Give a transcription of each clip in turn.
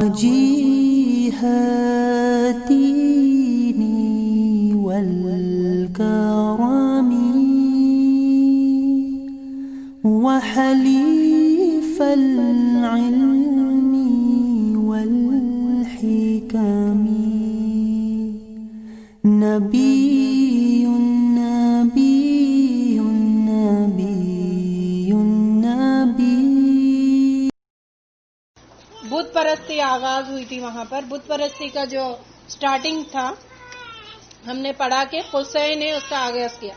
جهاتي والكرم وحليف العلم والحكم نبي نبي نبي نبي. بت پرستی آغاز ہوئی تھی وہاں پر. بت پرستی کا جو سٹارٹنگ تھا ہم نے پڑھا کہ قصے نے اس کا آغاز کیا.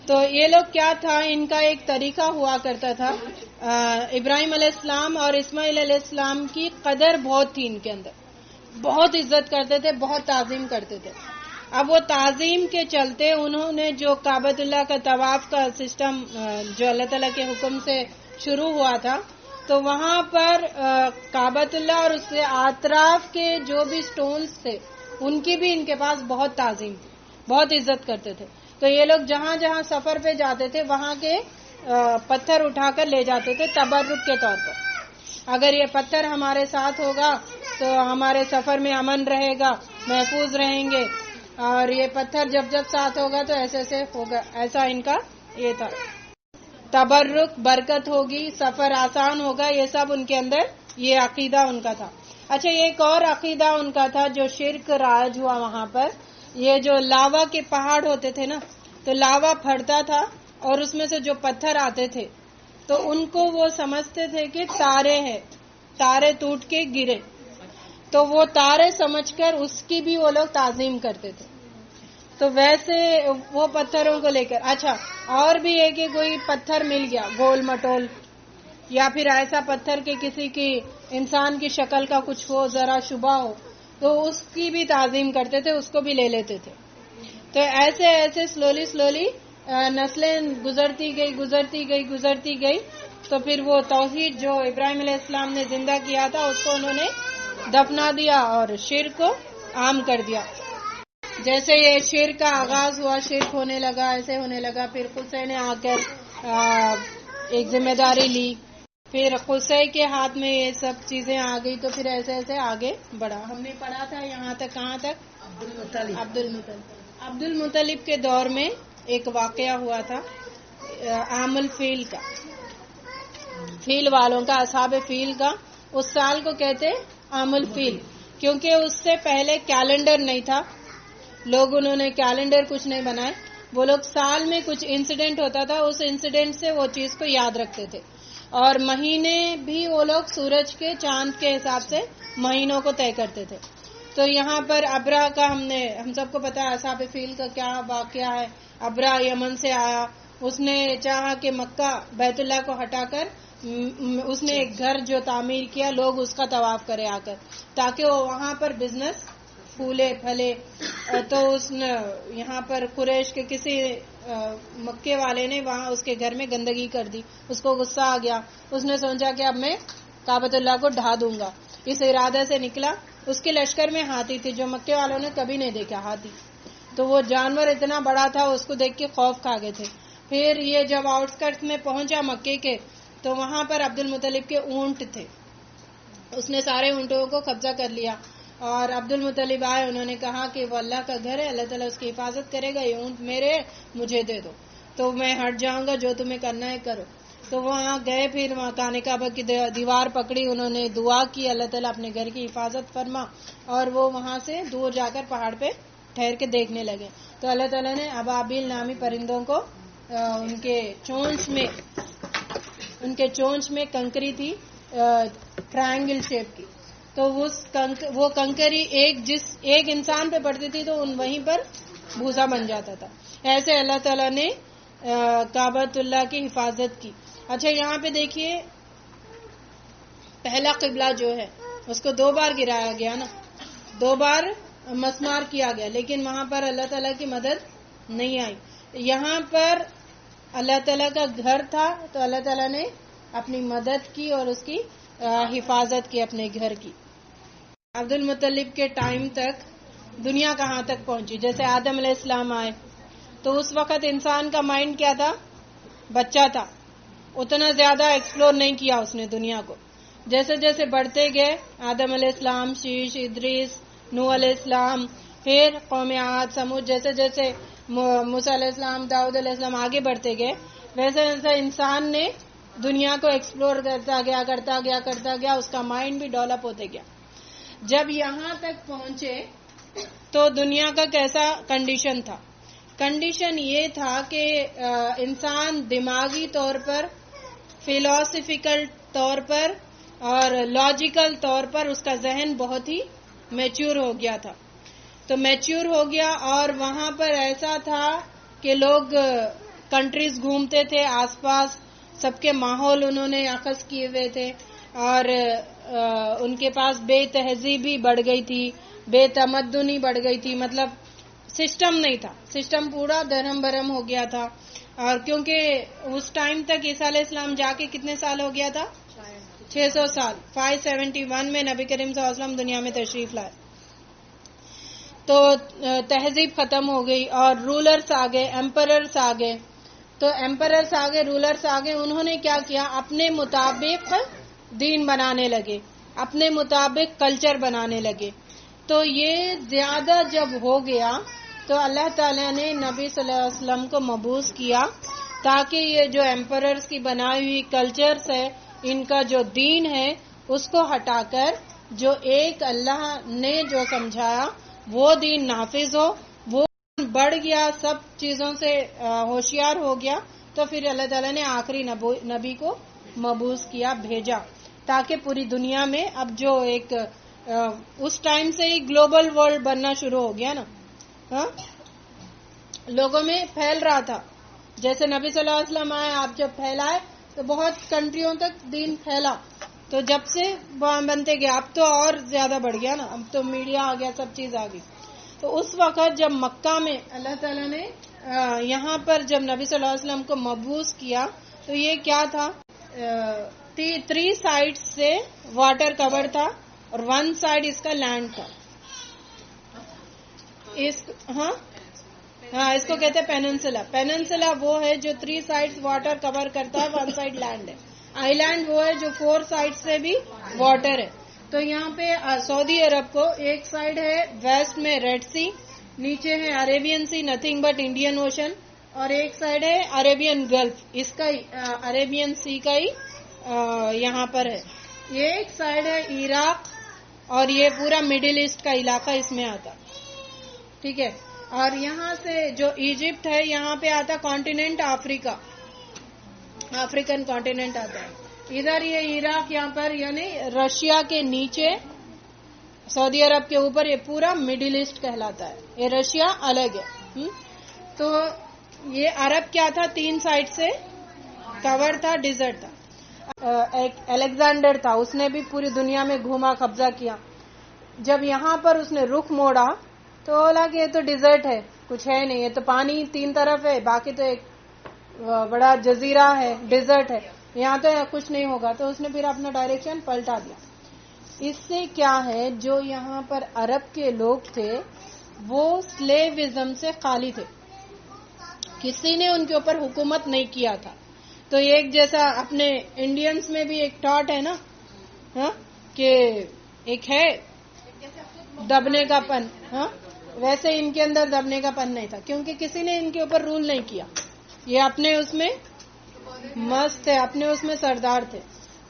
تو یہ لوگ کیا تھا، ان کا ایک طریقہ ہوا کرتا تھا. ابراہیم علیہ السلام اور اسماعیل علیہ السلام کی قدر بہت تھی ان کے اندر، بہت عزت کرتے تھے، بہت تعظیم کرتے تھے. اب وہ تعظیم کے چلتے انہوں نے جو کعبۃ اللہ کا طواف کا سسٹم جو اللہ تعالیٰ کے حکم سے شروع ہوا تھا، تو وہاں پر کعبۃ اللہ اور اس کے اطراف کے جو بھی سٹونز تھے ان کی بھی ان کے پاس بہت تعظیم تھی، بہت عزت کرتے تھے. تو یہ لوگ جہاں جہاں سفر پہ جاتے تھے وہاں کے پتھر اٹھا کر لے جاتے تھے تبرک کے طور پر. اگر یہ پتھر ہمارے ساتھ ہوگا تو ہمارے سفر میں امن رہے گا، محفوظ رہیں گے، اور یہ پتھر جب جب ساتھ ہوگا تو ایسے ایسے ہوگا. ایسا ان کا یہ تھا، تبرک، برکت ہوگی، سفر آسان ہوگا، یہ سب ان کے اندر یہ عقیدہ ان کا تھا. اچھا، ایک اور عقیدہ ان کا تھا جو شرک رائج ہوا وہاں پر. یہ جو لاوا کے پہاڑ ہوتے تھے نا، تو لاوا پھٹتا تھا اور اس میں سے جو پتھر آتے تھے تو ان کو وہ سمجھتے تھے کہ تارے ہیں، تارے ٹوٹ کے گرے، تو وہ تارے سمجھ کر اس کی بھی وہ لوگ تعظیم کرتے تھے. تو ویسے وہ پتھروں کو لے کر. اچھا، اور بھی ہے کہ کوئی پتھر مل گیا گول مٹول، یا پھر ایسا پتھر کہ کسی کی انسان کی شکل کا کچھ ہو، ذرا شبہ ہو، تو اس کی بھی تعظیم کرتے تھے، اس کو بھی لے لیتے تھے. تو ایسے ایسے سلولی نسلیں گزرتی گئی. تو پھر وہ توحید جو ابراہیم علیہ السلام نے زندہ کیا تھا اس کو انہوں نے دفنا دیا اور شرک کو عام کر دیا. جیسے یہ شرک کا آغاز ہوا، شرک ہونے لگا، ایسے ہونے لگا. پھر قصے نے آ کر ایک ذمہ داری لی، پھر قصے کے ہاتھ میں یہ سب چیزیں آ گئی، تو پھر ایسے ایسے آگے بڑھا. ہم نے پڑھا تھا یہاں تک، کہاں تک؟ عبد المطلب کے دور میں ایک واقعہ ہوا تھا عام الفیل کا، فیل والوں کا، اصحاب فیل کا. اس سال کو کہتے عام الفیل، کیونکہ اس سے پہلے کیلنڈر نہیں تھا. لوگ انہوں نے کیلنڈر کچھ نہیں بنائے، وہ لوگ سال میں کچھ انسیڈنٹ ہوتا تھا، اس انسیڈنٹ سے وہ چیز کو یاد رکھتے تھے. اور مہینے بھی وہ لوگ سورج کے چاند کے حساب سے مہینوں کو طے کرتے تھے. تو یہاں پر ابرا کا ہم سب کو پتا ہے اصحاب فیل کا کیا واقعہ ہے. ابرا یمن سے آیا، اس نے چاہا کہ مکہ بیت اللہ کو ہٹا کر اس نے ایک گھر جو تعمیر کیا، لوگ اس کا طواف کرے آ کر، تاکہ وہ وہاں پر بزنس پھولے پھلے. تو اس نے یہاں پر قریش کے کسی مکے والے نے وہاں اس کے گھر میں گندگی کر دی، اس کو غصہ آ گیا. اس نے سوچا کہ اب میں کعبۃ اللہ کو ڈھا دوں گا. اس ارادے سے نکلا. اس کے لشکر میں ہاتھی تھی جو مکے والوں نے کبھی نہیں دیکھا ہاتھی. تو وہ جانور اتنا بڑا تھا، اس کو دیکھ کے خوف کھا گئے تھے. پھر یہ جب آؤٹ اسکرٹس میں پہنچا مکے کے، تو وہاں پر عبد المطلب کے اونٹ تھے. اس نے سارے اونٹوں کو قبضہ کر لیا اور عبد المطلب آئے. انہوں نے کہا کہ وہ اللہ کا گھر ہے، اللہ تعالیٰ اس کی حفاظت کرے گا، یہ اونٹ میرے، مجھے دے دو تو میں ہٹ جاؤں گا، جو تمہیں کرنا ہے کرو. تو وہاں گئے، پھر وہاں خانہ کعبہ کی دیوار پکڑی، انہوں نے دعا کی اللہ تعالیٰ اپنے گھر کی حفاظت فرما، اور وہ وہاں سے دور جا کر پہاڑ پہ ٹھہر کے دیکھنے لگے. تو اللہ تعالیٰ نے ابابیل نامی پرندوں کو ان کے چونچ میں کنکری تھی ٹرائنگل شیپ کی، تو وہ کنکری ایک انسان پہ پڑتی تھی تو وہیں پر بھوسا بن جاتا تھا. ایسے اللہ تعالیٰ نے کعبۃ اللہ کی حفاظت کی. اچھا، یہاں پہ دیکھیے پہلا قبلہ جو ہے اس کو 2 بار گرایا گیا نا، 2 بار مسمار کیا گیا، لیکن وہاں پر اللہ تعالیٰ کی مدد نہیں آئی. یہاں پر اللہ تعالیٰ کا گھر تھا تو اللہ تعالیٰ نے اپنی مدد کی اور اس کی حفاظت کی اپنے گھر کی. عبد المطلب کے ٹائم تک دنیا کہاں تک پہنچی؟ جیسے آدم علیہ السلام آئے تو اس وقت انسان کا مائنڈ کیا تھا؟ بچہ تھا، اتنا زیادہ ایکسپلور نہیں کیا اس نے دنیا کو. جیسے جیسے بڑھتے گئے آدم علیہ السلام، شیش، ادریس، نوح علیہ السلام، پھر قوم عاد، سمود، جیسے جیسے موسیٰ علیہ السلام، داؤد علیہ السلام آگے بڑھتے گئے، ویسے ویسے انسان نے دنیا کو ایکسپلور کرتا گیا، اس کا مائنڈ بھی ڈیولپ ہوتے گیا. جب یہاں تک پہنچے تو دنیا کا کیسا کنڈیشن تھا؟ کنڈیشن یہ تھا کہ انسان دماغی طور پر، فلاسفیکل طور پر اور لاجیکل طور پر اس کا ذہن بہت ہی میچور ہو گیا تھا. تو میچور ہو گیا، اور وہاں پر ایسا تھا کہ لوگ کنٹریز گھومتے تھے آس پاس، سب کے ماحول انہوں نے اخذ کیے ہوئے تھے، اور ان کے پاس بے تہذیبی بڑھ گئی تھی، بے تمدنی بڑھ گئی تھی، مطلب سسٹم نہیں تھا، سسٹم پورا درہم برہم ہو گیا تھا. اور کیونکہ اس ٹائم تک عیسیٰ علیہ السلام جا کے کتنے سال ہو گیا تھا؟ 600 سال. 571 میں نبی کریم صلی اللہ علیہ وسلم دنیا میں تشریف لائے. تو تہذیب ختم ہو گئی، اور رولرز آ گئے، ایمپررز آ گئے. تو ایمپررز آ گئے، رولرز آ گئے، انہوں نے کیا کیا؟ اپنے مطابق دین بنانے لگے، اپنے مطابق کلچر بنانے لگے. تو یہ زیادہ جب ہو گیا تو اللہ تعالیٰ نے نبی صلی اللہ علیہ وسلم کو مبعوث کیا تاکہ یہ جو ایمپررز کی بنائی ہوئی کلچرز ہے، ان کا جو دین ہے، اس کو ہٹا کر جو ایک اللہ نے جو سمجھایا وہ دین نافذ ہو. وہ بڑھ گیا، سب چیزوں سے ہوشیار ہو گیا، تو پھر اللہ تعالیٰ نے آخری نبی کو مبعوث کیا، بھیجا، تاکہ پوری دنیا میں اب جو ایک اس ٹائم سے ہی گلوبل ورلڈ بننا شروع ہو گیا نا، لوگوں میں پھیل رہا تھا. جیسے نبی صلی اللہ علیہ وسلم آئے، آپ جب پھیلائے تو بہت کنٹریوں تک دین پھیلا. تو جب سے بنتے گئے، اب تو اور زیادہ بڑھ گیا نا، اب تو میڈیا آ گیا، سب چیز آ گئی. تو اس وقت جب مکہ میں اللہ تعالیٰ نے یہاں پر جب نبی صلی اللہ علیہ وسلم کو مبعوث کیا تو یہ کیا تھا؟ 3 سائڈ سے واٹر کور تھا، اور 1 سائڈ اس کا لینڈ تھا. اس کو کہتے ہیں پیننسلا. پیننسلا وہ ہے جو 3 سائڈ واٹر کور کرتا ہے، 1 سائڈ لینڈ ہے. آئی لینڈ وہ ہے جو 4 سائڈ سے بھی واٹر ہے. تو یہاں پہ سعودی عرب کو ایک سائڈ ہے ویسٹ میں ریڈ سی، نیچے ہے Arabian Sea, nothing but Indian Ocean, اور ایک سائڈ ہے عربین گلف، اس کا عربین سی کا ہی یہاں پر ہے. یہ ایک سائڈ ہے عراق، اور یہ پورا مڈل ایسٹ کا علاقہ اس میں آتا، ٹھیک ہے. اور یہاں سے جو ایجپٹ ہے، یہاں پہ آتا کانٹیننٹ افریقہ، افریقن کانٹیننٹ آتا ہے. ادھر یہ عراق یہاں پر، یعنی رشیا کے نیچے، سعودی عرب کے اوپر، یہ پورا مڈل ایسٹ کہلاتا ہے. یہ رشیا الگ ہے. تو یہ عرب کیا تھا؟ 3 سائڈ سے کور تھا، ڈیزرٹ تھا. ایک الیگزینڈر تھا، اس نے بھی پوری دنیا میں گھوما، قبضہ کیا. جب یہاں پر اس نے رخ موڑا تو بولا کہ یہ تو ڈیزرٹ ہے، کچھ ہے نہیں، یہ تو پانی 3 طرف ہے، باقی تو ایک بڑا جزیرہ ہے، ڈیزرٹ ہے، یہاں تو کچھ نہیں ہوگا. تو اس نے پھر اپنا ڈائریکشن پلٹا دیا. اس سے کیا ہے، جو یہاں پر عرب کے لوگ تھے وہ سلیوزم سے خالی تھے، کسی نے ان کے اوپر حکومت نہیں کیا تھا. تو ایک جیسا اپنے انڈینز میں بھی ایک ٹاٹ ہے نا، کہ ایک ہے دبنے کا پن، ویسے ان کے اندر دبنے کا پن نہیں تھا، کیونکہ کسی نے ان کے اوپر رول نہیں کیا. یہ اپنے اس میں مست تھے، اپنے اس میں سردار تھے.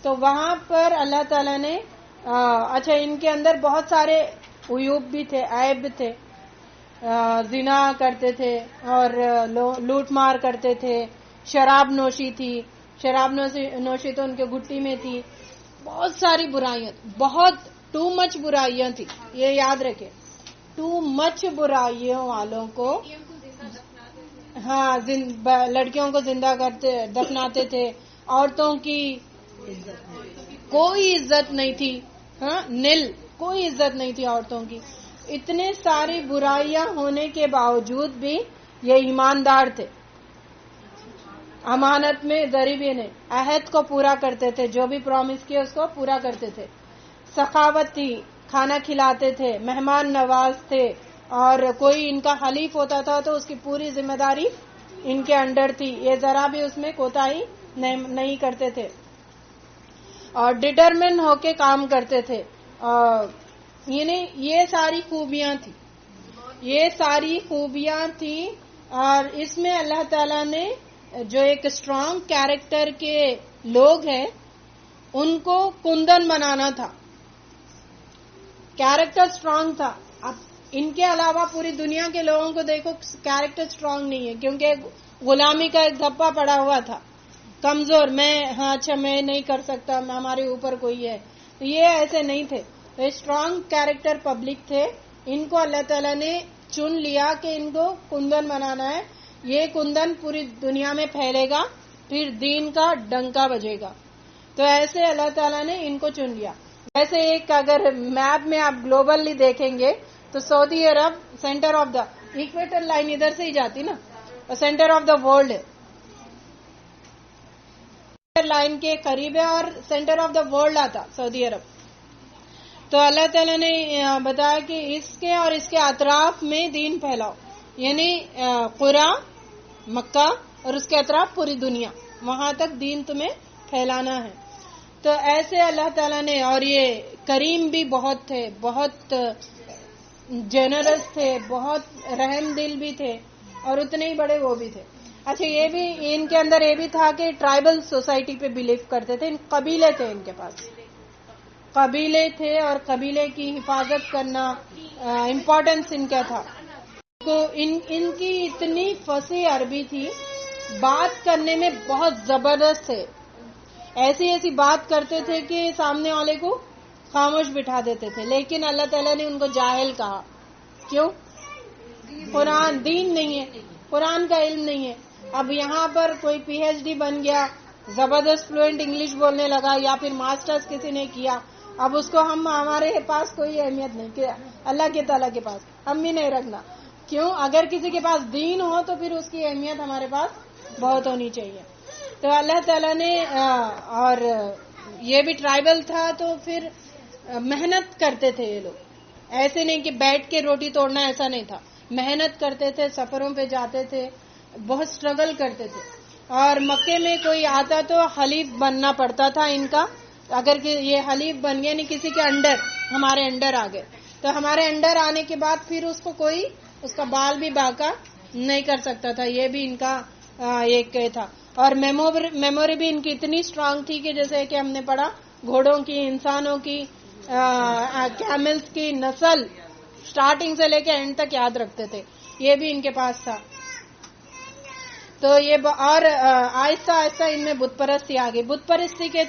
تو وہاں پر اللہ تعالیٰ نے اچھا، ان کے اندر بہت سارے عیوب بھی تھے، عیب تھے. زنا کرتے تھے، اور لوٹ مار کرتے تھے، شراب نوشی تھی، شراب نوشی تو ان کے گھٹی میں تھی. بہت ساری برائیاں، بہت ٹو مچ برائیاں تھی. یہ یاد رکھے، ٹو مچ برائیوں والوں کو، لڑکیوں کو زندہ کرتے، دفناتے تھے. عورتوں کی کوئی عزت نہیں تھی، نل، کوئی عزت نہیں تھی عورتوں کی. اتنے ساری برائیاں ہونے کے باوجود بھی یہ ایماندار تھے، امانت میں ذری بھی نہیں، عہد کو پورا کرتے تھے، جو بھی پرومس کیا اس کو پورا کرتے تھے. سخاوت تھی، کھانا کھلاتے تھے، مہمان نواز تھے، اور کوئی ان کا حلیف ہوتا تھا تو اس کی پوری ذمہ داری ان کے انڈر تھی. یہ ذرا بھی اس میں کوتاہی نہیں کرتے تھے. اور ڈٹرمن ہو کے کام کرتے تھے. یعنی یہ ساری خوبیاں تھیں. اور اس میں اللہ تعالیٰ نے جو ایک اسٹرانگ کیریکٹر کے لوگ ہیں ان کو کندن بنانا تھا. کیریکٹر اسٹرانگ تھا. اب ان کے علاوہ پوری دنیا کے لوگوں کو دیکھو کیریکٹر اسٹرانگ نہیں ہے, کیونکہ غلامی کا ایک دھبا پڑا ہوا تھا, کمزور, اچھا میں نہیں کر سکتا, ہمارے اوپر کوئی ہے. تو یہ ایسے نہیں تھے, اسٹرانگ کیریکٹر پبلک تھے. ان کو اللہ تعالیٰ نے چن لیا کہ ان کو کندن بنانا ہے. یہ کندن پوری دنیا میں پھیلے گا, پھر دین کا ڈنکا بجے گا. تو ایسے اللہ تعالیٰ نے ان کو چن لیا. ویسے ایک اگر میپ میں آپ گلوبلی دیکھیں گے تو سعودی عرب centre of the equator line ادھر سے ہی جاتی نا, اور سینٹر آف دا ورلڈ ہے, لائن کے قریب ہے اور سینٹر آف دا ورلڈ آتا سعودی عرب. تو اللہ تعالیٰ نے بتایا کہ اس کے اور اس کے اطراف میں دین پھیلاؤ, یعنی قرآن مکہ اور اس کے اطراف پوری دنیا, وہاں تک دین تمہیں پھیلانا ہے. تو ایسے اللہ تعالیٰ نے, اور یہ کریم بھی بہت تھے, بہت جنرس تھے, بہت رحم دل بھی تھے, اور اتنے ہی بڑے وہ بھی تھے. اچھا, یہ بھی ان کے اندر یہ بھی تھا کہ ٹرائبل سوسائٹی پہ بلیو کرتے تھے. قبیلے تھے ان کے پاس, قبیلے تھے, اور قبیلے کی حفاظت کرنا امپورٹنس ان کا تھا. ان کی اتنی فصیح عربی تھی, بات کرنے میں بہت زبردست تھے. ایسی بات کرتے تھے کہ سامنے والے کو خاموش بٹھا دیتے تھے. لیکن اللہ تعالیٰ نے ان کو جاہل کہا. کیوں؟ قرآن دین نہیں ہے, قرآن کا علم نہیں ہے. اب یہاں پر کوئی پی ایچ ڈی بن گیا, زبردست فلوئنٹ انگلش بولنے لگا, یا پھر ماسٹرز کسی نے کیا, اب اس کو ہمارے پاس کوئی اہمیت نہیں, کہ اللہ کے تعالیٰ کے پاس ہم بھی نہیں رکھنا. کیوں؟ اگر کسی کے پاس دین ہو تو پھر اس کی اہمیت ہمارے پاس بہت ہونی چاہیے. تو اللہ تعالیٰ نے, اور یہ بھی ٹرائبل تھا تو پھر محنت کرتے تھے یہ لوگ. ایسے نہیں کہ بیٹھ کے روٹی توڑنا, ایسا نہیں تھا. محنت کرتے تھے, سفروں پہ جاتے تھے, بہت سٹرگل کرتے تھے. اور مکے میں کوئی آتا تو حلیف بننا پڑتا تھا ان کا. اگر یہ حلیف بن گیا, نہیں کسی کے انڈر, ہمارے انڈر آ گئے, تو ہمارے انڈر آنے کے بعد پھر اس کو کوئی اس کا بال بھی باقا نہیں کر سکتا تھا. یہ بھی ان کا ایک تھا. اور میموری بھی ان کی اتنی اسٹرانگ تھی کہ جیسے کہ ہم نے پڑھا, گھوڑوں کی, انسانوں کی, کیملز کی نسل سٹارٹنگ سے لے کے اینڈ تک یاد رکھتے تھے. یہ بھی ان کے پاس تھا. تو یہ اور آہستہ آہستہ ان میں بت پرستی آ گئی. بت پرستی کے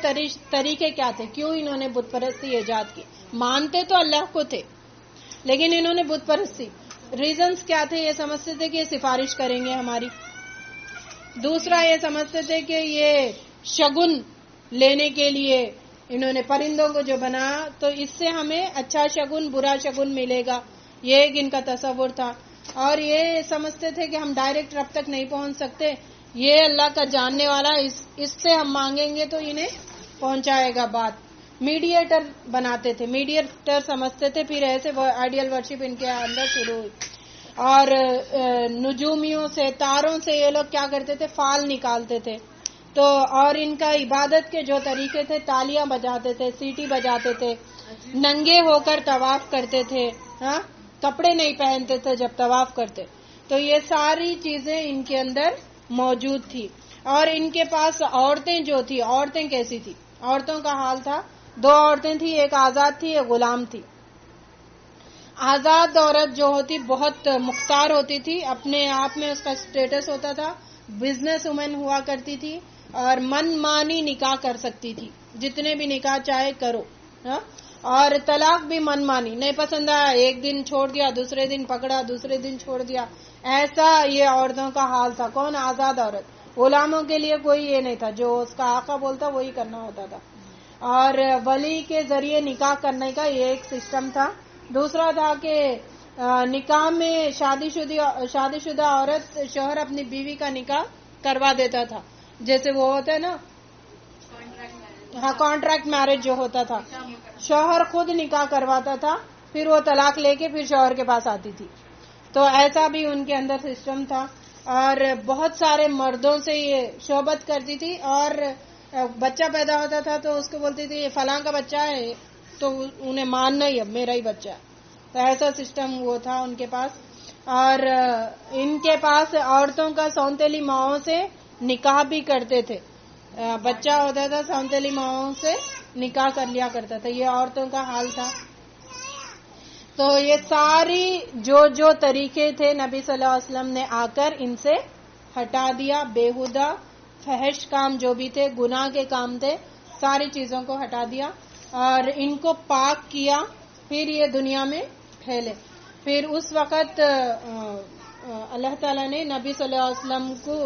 طریقے کیا تھے, کیوں انہوں نے بت پرستی ایجاد کی؟ مانتے تو اللہ کو تھے, لیکن انہوں نے بت پرستی, ریزنز کیا تھے؟ یہ سمجھتے تھے کہ یہ سفارش کریں گے ہماری. دوسرا یہ سمجھتے تھے کہ یہ شگن لینے کے لیے انہوں نے پرندوں کو جو بنایا تو اس سے ہمیں اچھا شگن برا شگن ملے گا. یہ ایک ان کا تصور تھا. اور یہ سمجھتے تھے کہ ہم ڈائریکٹ رب تک نہیں پہنچ سکتے, یہ اللہ کا جاننے والا, اس سے ہم مانگیں گے تو انہیں پہنچائے گا بات. میڈیٹر بناتے تھے, میڈیٹر سمجھتے تھے. پھر ایسے آئیڈیل ورشپ ان کے اندر شروع ہوئی. اور نجومیوں سے, تاروں سے یہ لوگ کیا کرتے تھے, فال نکالتے تھے. تو اور ان کا عبادت کے جو طریقے تھے, تالیاں بجاتے تھے, سیٹی بجاتے تھے, ننگے ہو کر طواف کرتے تھے, کپڑے نہیں پہنتے تھے جب طواف کرتے. تو یہ ساری چیزیں ان کے اندر موجود تھی. اور ان کے پاس عورتیں جو تھی, عورتیں کیسی تھی؟ عورتوں کا حال تھا, دو عورتیں تھی, ایک آزاد تھی, ایک غلام تھی. آزاد عورت جو ہوتی بہت مختار ہوتی تھی, اپنے آپ میں اس کا اسٹیٹس ہوتا تھا, بزنس وومن ہوا کرتی تھی, اور من مانی نکاح کر سکتی تھی, جتنے بھی نکاح چاہے کرو. اور طلاق بھی من مانی, نہیں پسند آیا ایک دن چھوڑ دیا, دوسرے دن پکڑا, دوسرے دن چھوڑ دیا. ایسا یہ عورتوں کا حال تھا. کون؟ آزاد عورت. غلاموں کے لیے کوئی یہ نہیں تھا, جو اس کا آقا بولتا وہی کرنا ہوتا تھا. اور ولی کے ذریعے نکاح کرنے کا یہ ایک سسٹم تھا. دوسرا تھا کہ نکاح میں شادی شدہ عورت, شوہر اپنی بیوی کا نکاح کروا دیتا تھا, جیسے وہ ہوتا ہے نا, کانٹریکٹ میرج جو ہوتا تھا, شوہر خود نکاح کرواتا تھا, پھر وہ طلاق لے کے پھر شوہر کے پاس آتی تھی. تو ایسا بھی ان کے اندر سسٹم تھا. اور بہت سارے مردوں سے یہ شوبت کرتی تھی, اور بچہ پیدا ہوتا تھا تو اس کو بولتی تھی یہ فلاں کا بچہ ہے تو انہیں ماننا ہی اب میرا ہی بچہ ہے. تو ایسا سسٹم وہ تھا ان کے پاس. اور ان کے پاس عورتوں کا سونتیلی ماؤں سے نکاح بھی کرتے تھے. بچہ ہوتا تھا سونتیلی ماؤں سے نکاح کر لیا کرتا تھا. یہ عورتوں کا حال تھا. تو یہ ساری جو طریقے تھے نبی صلی اللہ علیہ وسلم نے آ کر ان سے ہٹا دیا. بےہودہ فحش کام جو بھی تھے، گناہ کے کام تھے، ساری چیزوں کو ہٹا دیا اور ان کو پاک کیا. پھر یہ دنیا میں پھیلے. پھر اس وقت اللہ تعالیٰ نے نبی صلی اللہ علیہ وسلم کو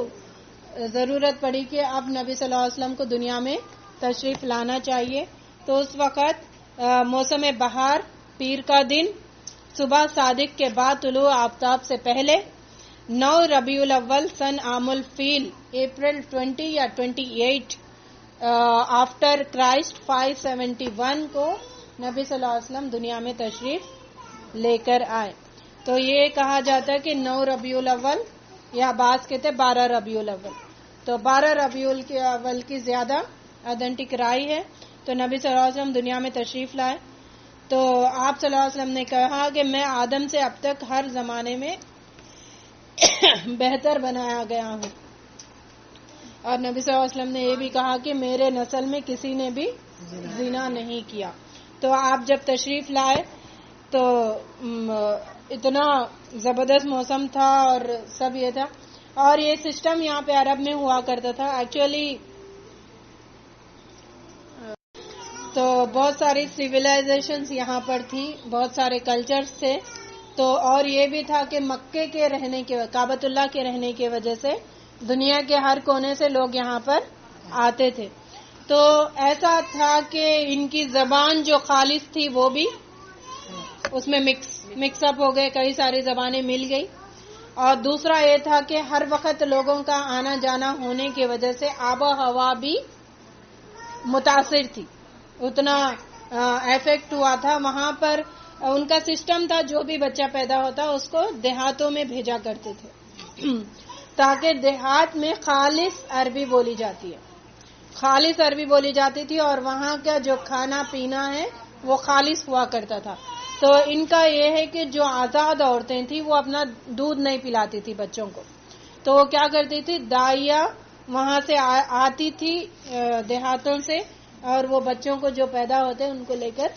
ضرورت پڑی کہ اب نبی صلی اللہ علیہ وسلم کو دنیا میں تشریف لانا چاہیے. تو اس وقت موسم بہار، پیر کا دن، صبح صادق کے بعد طلوع آفتاب سے پہلے 9 ربیع الاول سن عام الفیل، اپریل 20 یا 28 آفٹر کرائسٹ 571 کو نبی صلی اللہ علیہ وسلم دنیا میں تشریف لے کر آئے. تو یہ کہا جاتا ہے کہ 9 ربیع الاول یا بعض کہتے 12 ربیع الاول. تو 12 ربیع الاول کی زیادہ اتھینٹک رائے ہے. تو نبی صلی اللہ علیہ وسلم دنیا میں تشریف لائے. تو آپ صلی اللہ علیہ وسلم نے کہا کہ میں آدم سے اب تک ہر زمانے میں بہتر بنایا گیا ہوں. اور نبی صلی اللہ علیہ وسلم نے یہ بھی کہا کہ میرے نسل میں کسی نے بھی زنا نہیں کیا. تو آپ جب تشریف لائے تو اتنا زبردست موسم تھا اور سب یہ تھا. اور یہ سسٹم یہاں پہ عرب میں ہوا کرتا تھا ایکچولی. تو بہت ساری سویلائزیشنز یہاں پر تھی، بہت سارے کلچرز تھے. تو اور یہ بھی تھا کہ مکے کے رہنے کے، کعبۃ اللہ کے رہنے کی وجہ سے دنیا کے ہر کونے سے لوگ یہاں پر آتے تھے. تو ایسا تھا کہ ان کی زبان جو خالص تھی وہ بھی اس میں مکس اپ ہو گئے، کئی ساری زبانیں مل گئی. اور دوسرا یہ تھا کہ ہر وقت لوگوں کا آنا جانا ہونے کی وجہ سے آب و ہوا بھی متاثر تھی، اتنا ایفیکٹ ہوا تھا. وہاں پر ان کا سسٹم تھا جو بھی بچہ پیدا ہوتا اس کو دیہاتوں میں بھیجا کرتے تھے تاکہ دیہات میں خالص عربی بولی جاتی ہے، خالص عربی بولی جاتی تھی اور وہاں کا جو کھانا پینا ہے وہ خالص ہوا کرتا تھا. تو ان کا یہ ہے کہ جو آزاد عورتیں تھیں وہ اپنا دودھ نہیں پلاتی تھی بچوں کو. تو وہ کیا کرتی تھی، دائیا وہاں سے آتی تھی دیہاتوں سے اور وہ بچوں کو جو پیدا ہوتے ان کو لے کر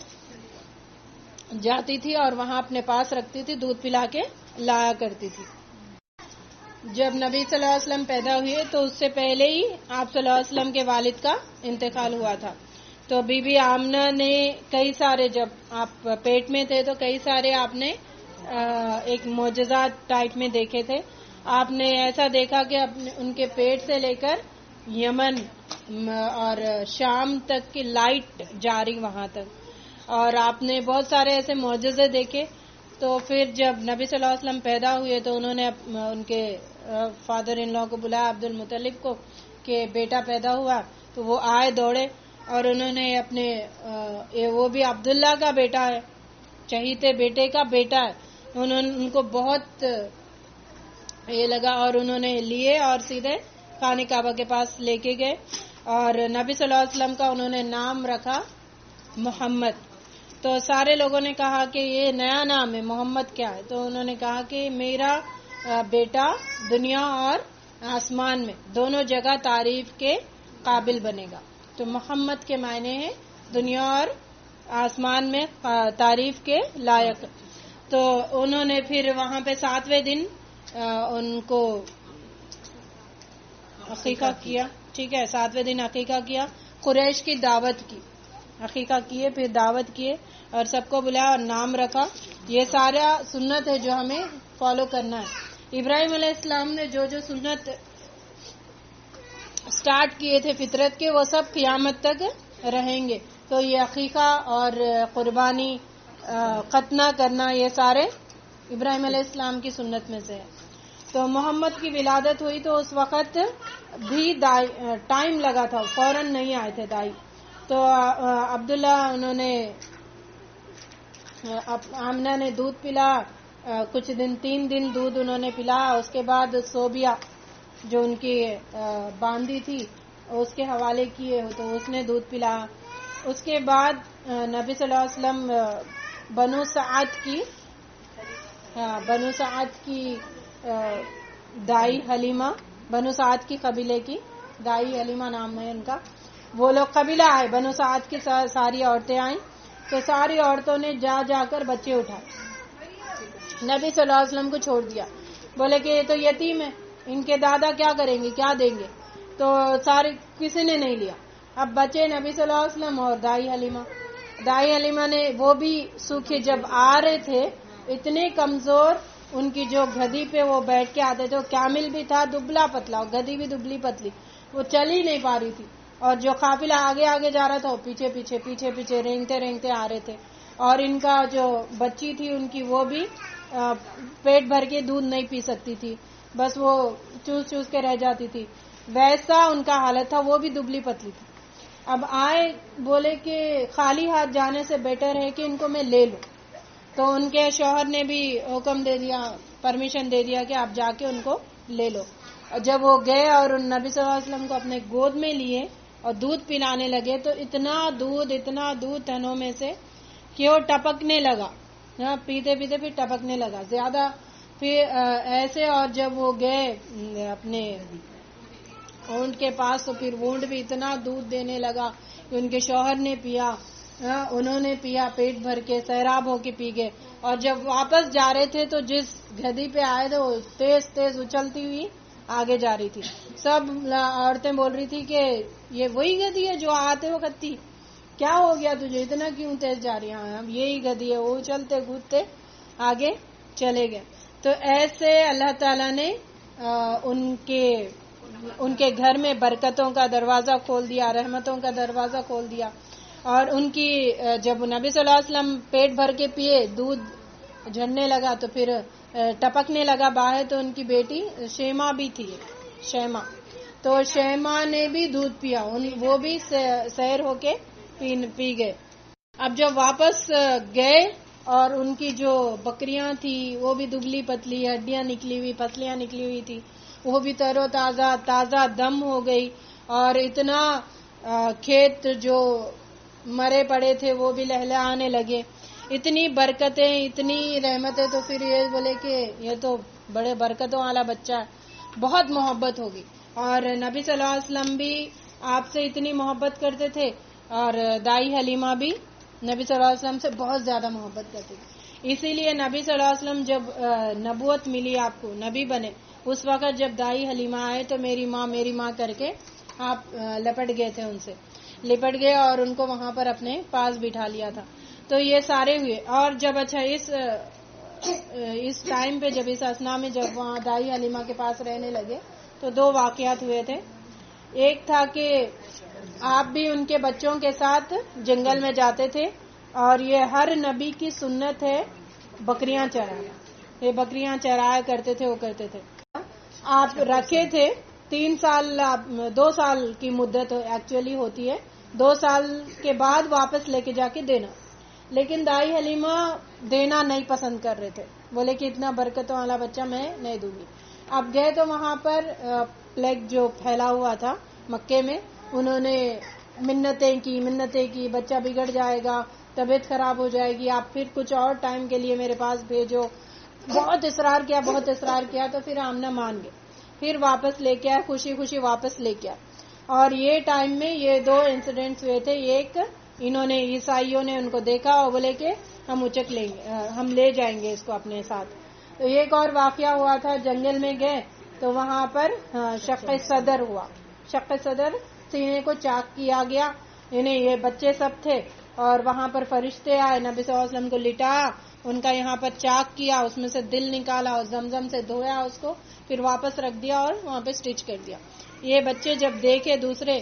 جاتی تھی اور وہاں اپنے پاس رکھتی تھی، دودھ پلا کے لایا کرتی تھی. جب نبی صلی اللہ علیہ وسلم پیدا ہوئے تو اس سے پہلے ہی آپ صلی اللہ علیہ وسلم کے والد کا انتقال ہوا تھا. تو بی بی آمنہ نے کئی سارے، جب آپ پیٹ میں تھے تو کئی سارے آپ نے ایک معجزات ٹائپ میں دیکھے تھے. آپ نے ایسا دیکھا کہ ان کے پیٹ سے لے کر یمن اور شام تک کی لائٹ جاری وہاں تک، اور آپ نے بہت سارے ایسے معجزے دیکھے. تو پھر جب نبی صلی اللہ علیہ وسلم پیدا ہوئے تو انہوں نے ان کے فادر ان لا کو بلایا، عبد المطلب کو، کہ بیٹا پیدا ہوا. تو وہ آئے دوڑے اور انہوں نے اپنے وہ بھی عبداللہ کا بیٹا ہے، چہیتے بیٹے کا بیٹا ہے. ان کو بہت یہ لگا اور انہوں نے لیے اور سیدھے خانہ کعبہ کے پاس لے کے گئے اور نبی صلی اللہ علیہ وسلم کا انہوں نے نام رکھا محمد. تو سارے لوگوں نے کہا کہ یہ نیا نام ہے، محمد کیا ہے؟ تو انہوں نے کہا کہ میرا بیٹا دنیا اور آسمان میں دونوں جگہ تعریف کے قابل بنے گا. تو محمد کے معنی ہے دنیا اور آسمان میں تعریف کے لائق. تو انہوں نے پھر وہاں پہ 7ویں دن ان کو عقیقہ کیا. ٹھیک ہے، 7ویں دن عقیقہ کیا، قریش کی دعوت کی، عقیقہ کیے، پھر دعوت کیے اور سب کو بلایا اور نام رکھا. یہ سارا سنت ہے جو ہمیں فالو کرنا ہے. ابراہیم علیہ السلام نے جو سنت سٹارٹ کیے تھے فطرت کے وہ سب قیامت تک رہیں گے. تو یہ عقیقہ اور قربانی، ختنہ کرنا، یہ سارے ابراہیم علیہ السلام کی سنت میں سے ہے. تو محمد کی ولادت ہوئی تو اس وقت بھی ٹائم لگا تھا، فوراً نہیں آئے تھے دائی. تو عبداللہ انہوں نے آمنہ نے دودھ پلا کچھ دن، 3 دن دودھ انہوں نے پلا. اس کے بعد صوبیہ جو ان کی باندی تھی اس کے حوالے کیے تو اس نے دودھ پلایا. اس کے بعد نبی صلی اللہ علیہ وسلم بنو سعد کی دائی حلیمہ، بنو سعد کی قبیلے کی دائی حلیمہ نام ہے ان کا، وہ لوگ قبیلہ آئے، بنو سعد کی ساری عورتیں آئیں تو ساری عورتوں نے جا کر بچے اٹھائے، نبی صلی اللہ علیہ وسلم کو چھوڑ دیا. بولے کہ یہ تو یتیم ہے، ان کے دادا کیا کریں گے، کیا دیں گے، تو سارے کسی نے نہیں لیا. اب بچے نبی صلی اللہ علیہ وسلم اور دائی حلیمہ نے، وہ بھی سوکھے جب آ رہے تھے اتنے کمزور، ان کی جو گدی پہ وہ بیٹھ کے آتے تھے، وہ کامل بھی تھا دبلا پتلا، اور گدی بھی دبلی پتلی، وہ چل ہی نہیں پا رہی تھی، اور جو قافلہ آگے جا رہا تھا وہ پیچھے رینگتے آ رہے تھے، اور ان کا جو بچی تھی ان کی وہ بھی پیٹ بھر کے دودھ نہیں پی سکتی تھی، بس وہ چوس کے رہ جاتی تھی، ویسا ان کا حالت تھا، وہ بھی دبلی پتلی تھی. اب آئے، بولے کہ خالی ہاتھ جانے سے بیٹر ہے کہ ان کو میں لے لوں. تو ان کے شوہر نے بھی حکم دے دیا، پرمیشن دے دیا کہ آپ جا کے ان کو لے لو. جب وہ گئے اور نبی صلی اللہ علیہ وسلم کو اپنے گود میں لیے اور دودھ پلانے لگے تو اتنا دودھ تنوں میں سے کہ وہ ٹپکنے لگا، پیتے پھر ٹپکنے لگا زیادہ، پھر ایسے. اور جب وہ گئے اپنے اونٹ کے پاس تو پھر اونٹ بھی اتنا دودھ دینے لگا کہ ان کے شوہر نے پیا، انہوں نے پیا پیٹ بھر کے، سیراب ہو کے پی گئے. اور جب واپس جا رہے تھے تو جس گدی پہ آئے تھے وہ تیز اچلتی ہوئی آگے جا رہی تھی. سب عورتیں بول رہی تھی کہ یہ وہی گدی ہے جو آتے وقت تھی، کیا ہو گیا تجھے، اتنا کیوں تیز جا رہی ہے، اب یہی گدی ہے. وہ چلتے کودتے آگے چلے گئے. تو ایسے اللہ تعالیٰ نے ان کے گھر میں برکتوں کا دروازہ کھول دیا، رحمتوں کا دروازہ کھول دیا. اور ان کی جب نبی صلی اللہ علیہ وسلم پیٹ بھر کے پیے، دودھ جھڑنے لگا تو پھر ٹپکنے لگا باہر، تو ان کی بیٹی شیما بھی تھی، تو شیما نے بھی دودھ پیا، وہ بھی سیر ہو کے پی گئے. اب جب واپس گئے اور ان کی جو بکریاں تھی وہ بھی دبلی پتلی، ہڈیاں نکلی ہوئی، پسلیاں نکلی ہوئی تھی، وہ بھی تر و تازہ دم ہو گئی، اور اتنا کھیت جو مرے پڑے تھے وہ بھی لہلہانے لگے. اتنی برکتیں، اتنی رحمتیں. تو پھر یہ بولے کہ یہ تو بڑے برکتوں والا بچہ ہے، بہت محبت ہوگی. اور نبی صلی اللہ علیہ وسلم بھی آپ سے اتنی محبت کرتے تھے، اور دائی حلیمہ بھی نبی صلی اللہ علیہ وسلم سے بہت زیادہ محبت کرتے تھے. اسی لیے نبی صلی اللہ علیہ وسلم جب نبوت ملی، آپ کو نبی بنے، اس وقت جب دائی حلیمہ آئے تو میری ماں کر کے آپ لپٹ گئے تھے، ان سے لپٹ گئے اور ان کو وہاں پر اپنے پاس بٹھا لیا تھا. تو یہ سارے ہوئے. اور جب اچھا اس ٹائم پہ، جب اس اسنا میں جب وہاں دائی حلیمہ کے پاس رہنے لگے تو 2 واقعات ہوئے تھے. ایک تھا کہ آپ بھی ان کے بچوں کے ساتھ جنگل میں جاتے تھے، اور یہ ہر نبی کی سنت ہے بکریاں چرانا، یہ بکریاں چرایا کرتے تھے، وہ کرتے تھے. آپ رکھے تھے 2 سال کی مدت ایکچولی ہوتی ہے، 2 سال کے بعد واپس لے کے جا کے دینا. لیکن دائی حلیمہ دینا نہیں پسند کر رہے تھے، بولے کہ اتنا برکتوں والا بچہ میں نہیں دوں گی. اب گئے تو وہاں پر پلیگ جو پھیلا ہوا تھا مکے میں، انہوں نے منتیں کی بچہ بگڑ جائے گا، طبیعت خراب ہو جائے گی، آپ پھر کچھ اور ٹائم کے لیے میرے پاس بھیجو. بہت اصرار کیا تو پھر آمنہ مان گئے، پھر واپس لے کے آئے، خوشی واپس لے کے آئے. اور یہ ٹائم میں یہ 2 انسیڈنٹس ہوئے تھے. ایک، انہوں نے عیسائیوں نے ان کو دیکھا اور بولے کہ ہم لے جائیں گے اس کو اپنے ساتھ. تو ایک اور واقعہ ہوا تھا، جنگل میں گئے تو وہاں پر شق صدر ہوا، سینے کو چاک کیا گیا. یہ بچے سب تھے اور وہاں پر فرشتے آئے، نبی صلی اللہ علیہ وسلم کو لٹایا، ان کا یہاں پر چاک کیا، اس میں سے دل نکالا اور زمزم سے دھویا اس کو، پھر واپس رکھ دیا اور وہاں پہ اسٹچ کر دیا. یہ بچے جب دیکھے دوسرے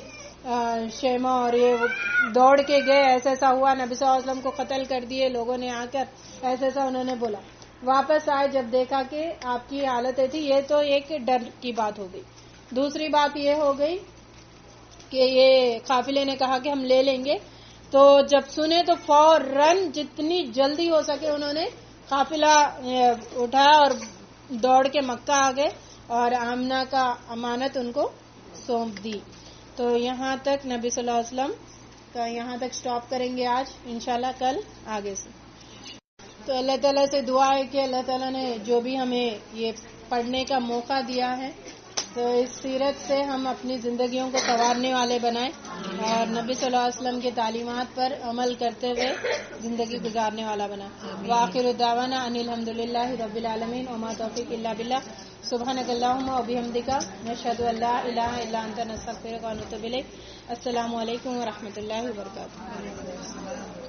شیما، اور یہ دوڑ کے گئے، ایسا ہوا، نبی صلی اللہ علیہ وسلم کو قتل کر دیے لوگوں نے آ کر، ایسا انہوں نے بولا. واپس آئے جب دیکھا کہ آپ کی حالت تھی، یہ تو ایک ڈر کی بات ہو گئی. دوسری بات یہ ہو گئی کہ یہ قافلے نے کہا کہ ہم لے لیں گے، تو جب سنے تو فوراً جتنی جلدی ہو سکے انہوں نے قافلہ اٹھایا اور دوڑ کے مکہ آ گئے اور آمنہ کا امانت ان کو سونپ دی. تو یہاں تک نبی صلی اللہ علیہ وسلم کا یہاں تک سٹاپ کریں گے آج، انشاءاللہ کل آگے سے. تو اللہ تعالیٰ سے دعا ہے کہ اللہ تعالیٰ نے جو بھی ہمیں یہ پڑھنے کا موقع دیا ہے تو اس سیرت سے ہم اپنی زندگیوں کو سنوارنے والے بنائیں اور نبی صلی اللہ علیہ وسلم کی تعلیمات پر عمل کرتے ہوئے زندگی گزارنے والا بنا. وآخر دعوانا ان الحمدللہ رب العالمین وما توفیق الا باللہ. سبحانک اللہم وبحمدک نشہد ان لا الہ الا انت نستغفرک ونتوب الیک. السلام علیکم ورحمۃ اللہ وبرکاتہ.